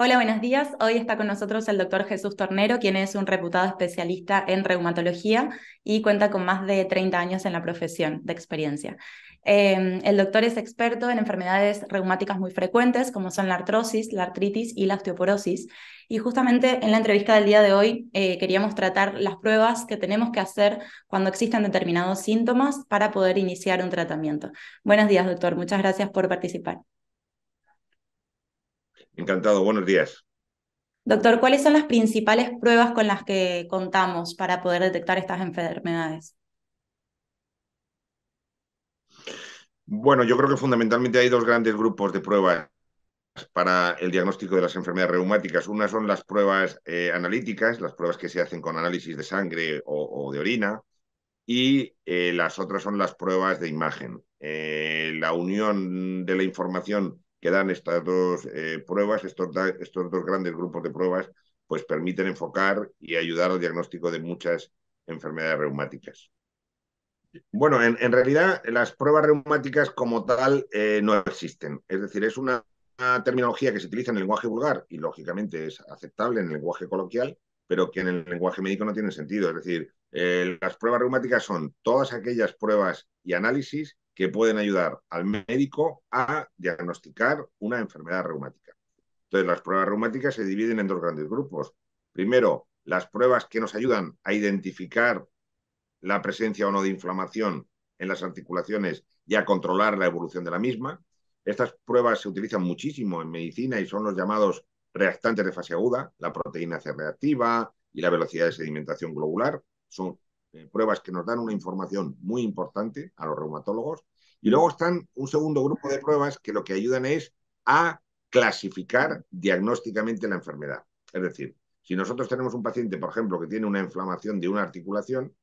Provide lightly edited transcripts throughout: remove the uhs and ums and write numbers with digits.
Hola, buenos días. Hoy está con nosotros el doctor Jesús Tornero, quien es un reputado especialista en reumatología y cuenta con más de 30 años en la profesión de experiencia. El doctor es experto en enfermedades reumáticas muy frecuentes, como son la artrosis, la artritis y la osteoporosis. Y justamente en la entrevista del día de hoy queríamos tratar las pruebas que tenemos que hacer cuando existen determinados síntomas para poder iniciar un tratamiento. Buenos días, doctor. Muchas gracias por participar. Encantado, buenos días. Doctor, ¿cuáles son las principales pruebas con las que contamos para poder detectar estas enfermedades? Bueno, yo creo que fundamentalmente hay dos grandes grupos de pruebas para el diagnóstico de las enfermedades reumáticas. Una son las pruebas analíticas, las pruebas que se hacen con análisis de sangre o de orina, y las otras son las pruebas de imagen. La unión de la información que dan estas dos pruebas, estos dos grandes grupos de pruebas, pues permiten enfocar y ayudar al diagnóstico de muchas enfermedades reumáticas. Bueno, en realidad las pruebas reumáticas como tal no existen. Es decir, es una terminología que se utiliza en el lenguaje vulgar y lógicamente es aceptable en el lenguaje coloquial, pero que en el lenguaje médico no tiene sentido. Es decir, las pruebas reumáticas son todas aquellas pruebas y análisis que pueden ayudar al médico a diagnosticar una enfermedad reumática. Entonces, las pruebas reumáticas se dividen en dos grandes grupos. Primero, las pruebas que nos ayudan a identificar la presencia o no de inflamación en las articulaciones y a controlar la evolución de la misma. Estas pruebas se utilizan muchísimo en medicina y son los llamados reactantes de fase aguda, la proteína C reactiva y la velocidad de sedimentación globular. Son pruebas que nos dan una información muy importante a los reumatólogos. Y luego están un segundo grupo de pruebas que lo que ayudan es a clasificar diagnósticamente la enfermedad. Es decir, si nosotros tenemos un paciente, por ejemplo, que tiene una inflamación de una articulación,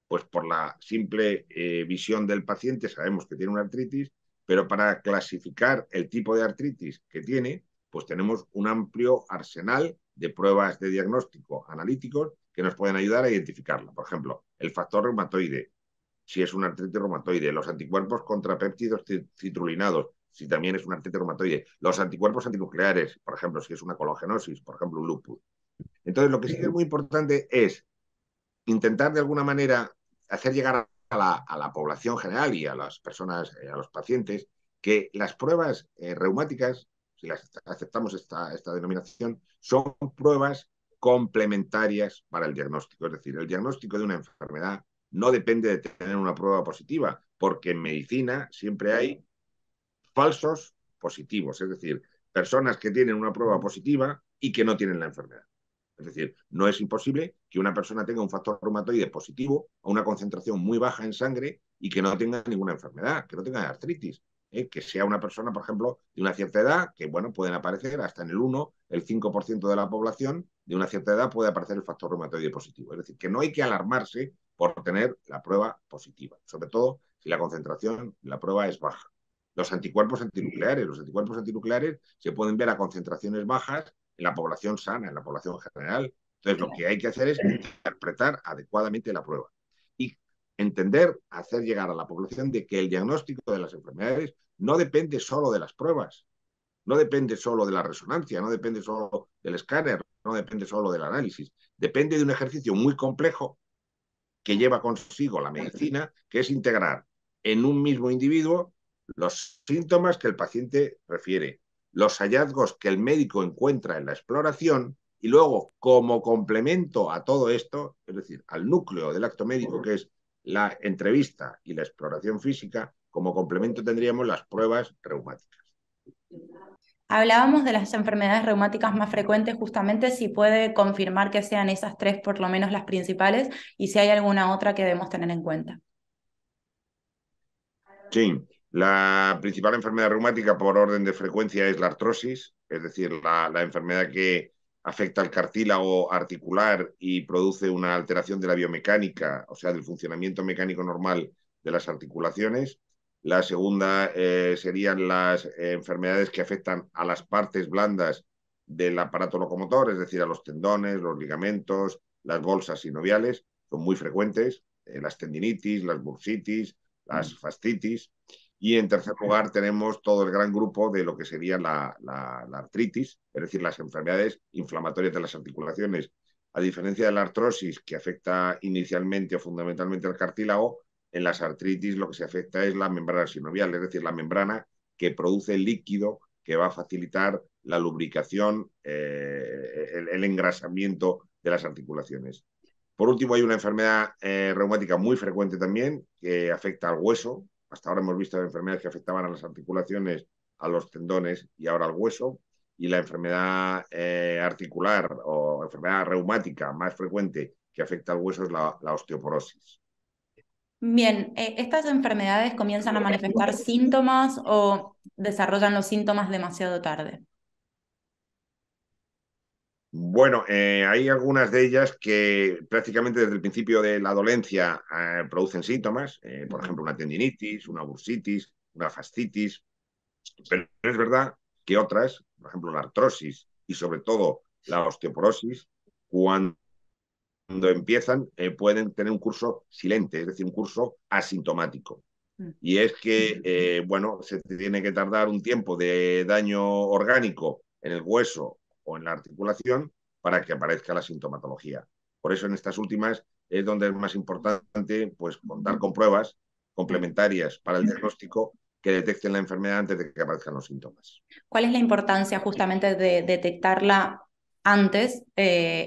pues por la simple visión del paciente sabemos que tiene una artritis, pero para clasificar el tipo de artritis que tiene, pues tenemos un amplio arsenal de pruebas de diagnóstico analíticos que nos pueden ayudar a identificarla. Por ejemplo, el factor reumatoide, si es una artritis reumatoide, los anticuerpos contra péptidos citrulinados, si también es una artritis reumatoide, los anticuerpos antinucleares, por ejemplo, si es una colagenosis, por ejemplo, un lupus. Entonces, lo que sí que es muy importante es intentar de alguna manera hacer llegar a la población general y a las personas, a los pacientes, que las pruebas reumáticas, si las aceptamos esta denominación, son pruebas complementarias para el diagnóstico. Es decir, el diagnóstico de una enfermedad no depende de tener una prueba positiva, porque en medicina siempre hay falsos positivos, es decir, personas que tienen una prueba positiva y que no tienen la enfermedad. Es decir, no es imposible que una persona tenga un factor reumatoide positivo a una concentración muy baja en sangre y que no tenga ninguna enfermedad, que no tenga artritis. Que sea una persona, por ejemplo, de una cierta edad, que bueno, pueden aparecer hasta en el 1, el 5% de la población de una cierta edad puede aparecer el factor reumatoide positivo. Es decir, que no hay que alarmarse por tener la prueba positiva, sobre todo si la concentración, la prueba es baja. Los anticuerpos antinucleares se pueden ver a concentraciones bajas en la población sana, en la población general. Entonces, lo que hay que hacer es interpretar adecuadamente la prueba y entender, hacer llegar a la población de que el diagnóstico de las enfermedades no depende solo de las pruebas, no depende solo de la resonancia, no depende solo del escáner, no depende solo del análisis, depende de un ejercicio muy complejo que lleva consigo la medicina, que es integrar en un mismo individuo los síntomas que el paciente refiere, los hallazgos que el médico encuentra en la exploración y luego, como complemento a todo esto, es decir, al núcleo del acto médico, que es la entrevista y la exploración física, como complemento tendríamos las pruebas reumáticas. Hablábamos de las enfermedades reumáticas más frecuentes, justamente si puede confirmar que sean esas tres por lo menos las principales y si hay alguna otra que debemos tener en cuenta. Sí, la principal enfermedad reumática por orden de frecuencia es la artrosis, es decir, la enfermedad que afecta al cartílago articular y produce una alteración de la biomecánica, o sea, del funcionamiento mecánico normal de las articulaciones. La segunda serían las enfermedades que afectan a las partes blandas del aparato locomotor, es decir, a los tendones, los ligamentos, las bolsas sinoviales, son muy frecuentes, las tendinitis, las bursitis, las fascitis. Y en tercer lugar tenemos todo el gran grupo de lo que sería la artritis, es decir, las enfermedades inflamatorias de las articulaciones. A diferencia de la artrosis, que afecta inicialmente o fundamentalmente al cartílago, en las artritis lo que se afecta es la membrana sinovial, es decir, la membrana que produce el líquido que va a facilitar la lubricación, el engrasamiento de las articulaciones. Por último, hay una enfermedad reumática muy frecuente también que afecta al hueso. Hasta ahora hemos visto enfermedades que afectaban a las articulaciones, a los tendones y ahora al hueso. Y la enfermedad articular o enfermedad reumática más frecuente que afecta al hueso es la osteoporosis. Bien, ¿estas enfermedades comienzan a manifestar síntomas o desarrollan los síntomas demasiado tarde? Bueno, hay algunas de ellas que prácticamente desde el principio de la dolencia producen síntomas, por ejemplo, una tendinitis, una bursitis, una fascitis, pero es verdad que otras, por ejemplo, la artrosis y sobre todo la osteoporosis, cuando empiezan pueden tener un curso silente, es decir, un curso asintomático. Y es que, bueno, se tiene que tardar un tiempo de daño orgánico en el hueso o en la articulación para que aparezca la sintomatología. Por eso en estas últimas es donde es más importante pues, contar con pruebas complementarias para el diagnóstico que detecten la enfermedad antes de que aparezcan los síntomas. ¿Cuál es la importancia justamente de detectarla antes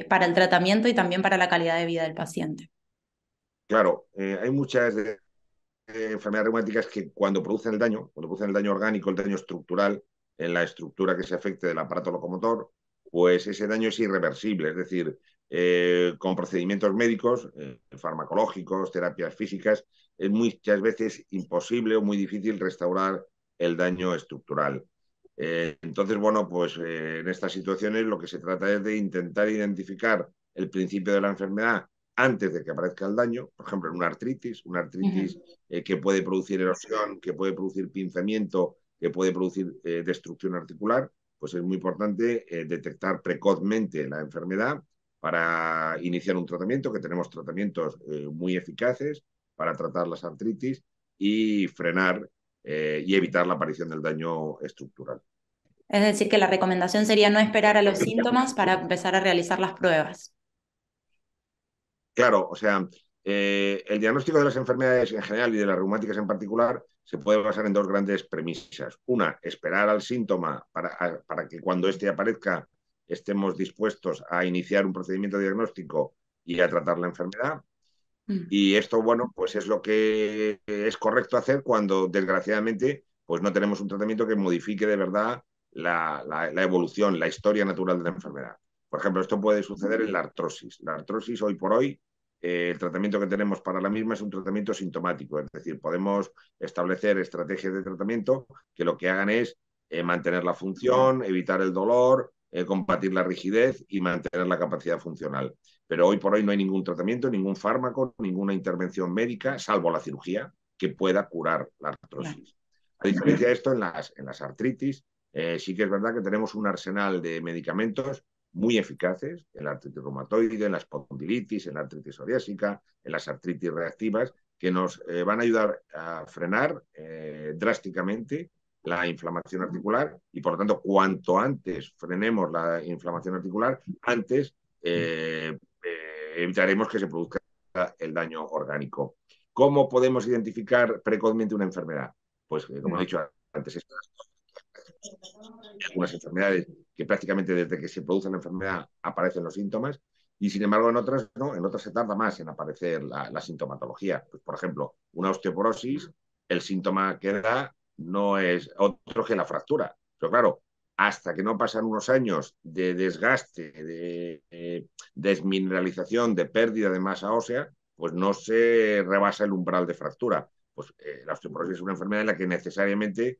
para el tratamiento y también para la calidad de vida del paciente? Claro, hay muchas enfermedades reumáticas que cuando producen el daño orgánico, el daño estructural, en la estructura que se afecte del aparato locomotor, pues ese daño es irreversible, es decir, con procedimientos médicos, farmacológicos, terapias físicas, es muchas veces imposible o muy difícil restaurar el daño estructural. Entonces, bueno, pues en estas situaciones lo que se trata es de intentar identificar el principio de la enfermedad antes de que aparezca el daño, por ejemplo, en una artritis Ujú. que puede producir erosión, que puede producir pinzamiento, que puede producir destrucción articular, pues es muy importante detectar precozmente la enfermedad para iniciar un tratamiento, que tenemos tratamientos muy eficaces para tratar las artritis y frenar y evitar la aparición del daño estructural. Es decir, que la recomendación sería no esperar a los síntomas para empezar a realizar las pruebas. Claro, o sea, el diagnóstico de las enfermedades en general y de las reumáticas en particular se puede basar en dos grandes premisas. Una, esperar al síntoma para que cuando éste aparezca estemos dispuestos a iniciar un procedimiento diagnóstico y a tratar la enfermedad. Mm. Y esto, bueno, pues es lo que es correcto hacer cuando, desgraciadamente, pues no tenemos un tratamiento que modifique de verdad la evolución, la historia natural de la enfermedad. Por ejemplo, esto puede suceder en la artrosis. La artrosis, hoy por hoy, el tratamiento que tenemos para la misma es un tratamiento sintomático, es decir, podemos establecer estrategias de tratamiento que lo que hagan es mantener la función, evitar el dolor, combatir la rigidez y mantener la capacidad funcional. Pero hoy por hoy no hay ningún tratamiento, ningún fármaco, ninguna intervención médica, salvo la cirugía, que pueda curar la Claro. artrosis. A diferencia de esto, en las artritis, sí que es verdad que tenemos un arsenal de medicamentos muy eficaces en la artritis reumatoide, en la espondilitis, en la artritis psoriásica, en las artritis reactivas, que nos van a ayudar a frenar drásticamente la inflamación articular y, por lo tanto, cuanto antes frenemos la inflamación articular, antes evitaremos que se produzca el daño orgánico. ¿Cómo podemos identificar precozmente una enfermedad? Pues, como he Mm. dicho antes, hay algunas enfermedades que prácticamente desde que se produce la enfermedad aparecen los síntomas y sin embargo en otras no, en otras se tarda más en aparecer la sintomatología. Pues, por ejemplo, una osteoporosis, el síntoma que da no es otro que la fractura. Pero claro, hasta que no pasan unos años de desgaste, de desmineralización, de pérdida de masa ósea, pues no se rebasa el umbral de fractura. Pues la osteoporosis es una enfermedad en la que necesariamente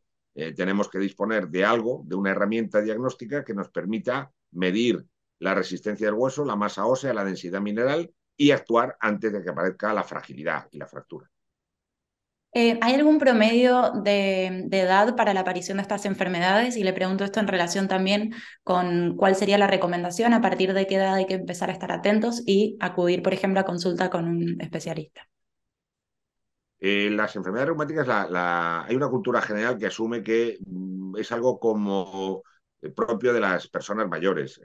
tenemos que disponer de algo, de una herramienta diagnóstica que nos permita medir la resistencia del hueso, la masa ósea, la densidad mineral y actuar antes de que aparezca la fragilidad y la fractura. ¿Hay algún promedio de edad para la aparición de estas enfermedades? Y le pregunto esto en relación también con cuál sería la recomendación, a partir de qué edad hay que empezar a estar atentos y acudir, por ejemplo, a consulta con un especialista. Las enfermedades reumáticas, hay una cultura general que asume que es algo como propio de las personas mayores.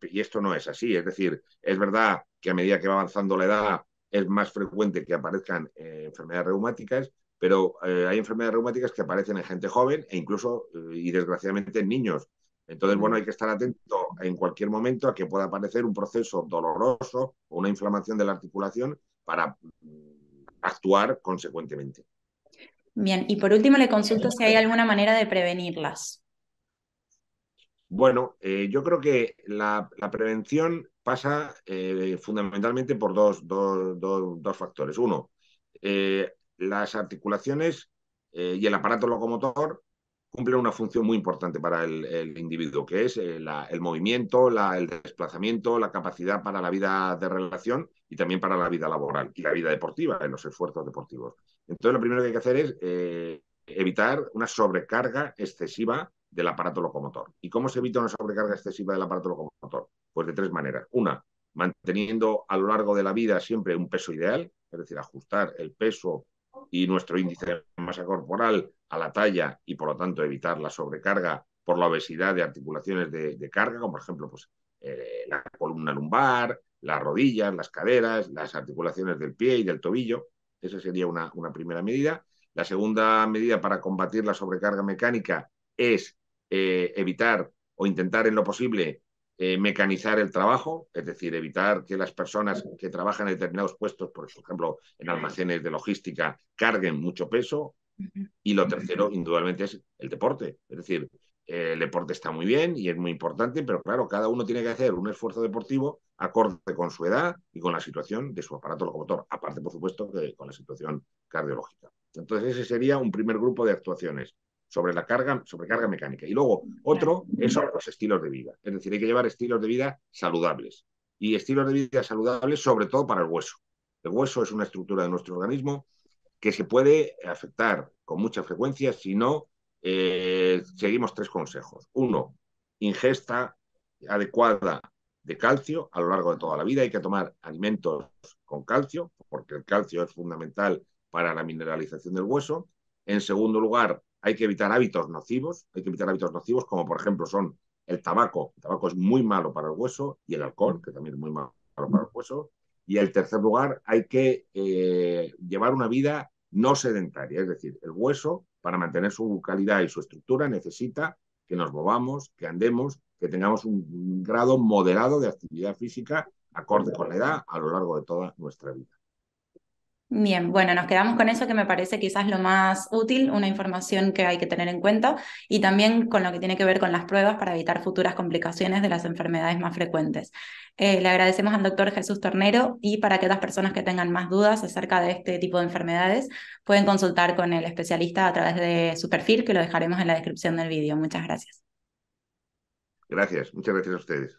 Y esto no es así. Es decir, es verdad que a medida que va avanzando la edad es más frecuente que aparezcan enfermedades reumáticas, pero hay enfermedades reumáticas que aparecen en gente joven e incluso, y desgraciadamente, en niños. Entonces, bueno, hay que estar atento en cualquier momento a que pueda aparecer un proceso doloroso o una inflamación de la articulación para actuar consecuentemente. Bien, y por último le consulto si hay alguna manera de prevenirlas. Bueno, yo creo que la prevención pasa fundamentalmente por dos factores. Uno, las articulaciones y el aparato locomotor cumplen una función muy importante para el individuo, que es el movimiento, el desplazamiento, la capacidad para la vida de relación y también para la vida laboral y la vida deportiva, en los esfuerzos deportivos. Entonces, lo primero que hay que hacer es evitar una sobrecarga excesiva del aparato locomotor. ¿Y cómo se evita una sobrecarga excesiva del aparato locomotor? Pues de tres maneras. Una, manteniendo a lo largo de la vida siempre un peso ideal, es decir, ajustar el peso y nuestro índice de masa corporal a la talla y por lo tanto evitar la sobrecarga por la obesidad de articulaciones de carga, como por ejemplo pues, la columna lumbar, las rodillas, las caderas, las articulaciones del pie y del tobillo. Esa sería una primera medida. La segunda medida para combatir la sobrecarga mecánica es evitar o intentar en lo posible mecanizar el trabajo, es decir, evitar que las personas que trabajan en determinados puestos, por ejemplo, en almacenes de logística, carguen mucho peso. Y lo tercero, indudablemente, es el deporte. Es decir, el deporte está muy bien y es muy importante, pero claro, cada uno tiene que hacer un esfuerzo deportivo acorde con su edad y con la situación de su aparato locomotor, aparte, por supuesto, que con la situación cardiológica. Entonces, ese sería un primer grupo de actuaciones sobre la sobrecarga mecánica. Y luego, otro es sobre los estilos de vida. Es decir, hay que llevar estilos de vida saludables. Y estilos de vida saludables, sobre todo para el hueso. El hueso es una estructura de nuestro organismo que se puede afectar con mucha frecuencia si no seguimos tres consejos. Uno, ingesta adecuada de calcio a lo largo de toda la vida. Hay que tomar alimentos con calcio, porque el calcio es fundamental para la mineralización del hueso. En segundo lugar, hay que evitar hábitos nocivos. Hay que evitar hábitos nocivos como, por ejemplo, son el tabaco. El tabaco es muy malo para el hueso y el alcohol, que también es muy malo para el hueso. Y en tercer lugar, hay que llevar una vida no sedentaria, es decir, el hueso, para mantener su calidad y su estructura, necesita que nos movamos, que andemos, que tengamos un grado moderado de actividad física acorde con la edad a lo largo de toda nuestra vida. Bien, bueno, nos quedamos con eso que me parece quizás lo más útil, una información que hay que tener en cuenta y también con lo que tiene que ver con las pruebas para evitar futuras complicaciones de las enfermedades más frecuentes. Le agradecemos al doctor Jesús Tornero y para aquellas personas que tengan más dudas acerca de este tipo de enfermedades, pueden consultar con el especialista a través de su perfil, que lo dejaremos en la descripción del vídeo. Muchas gracias. Gracias, muchas gracias a ustedes.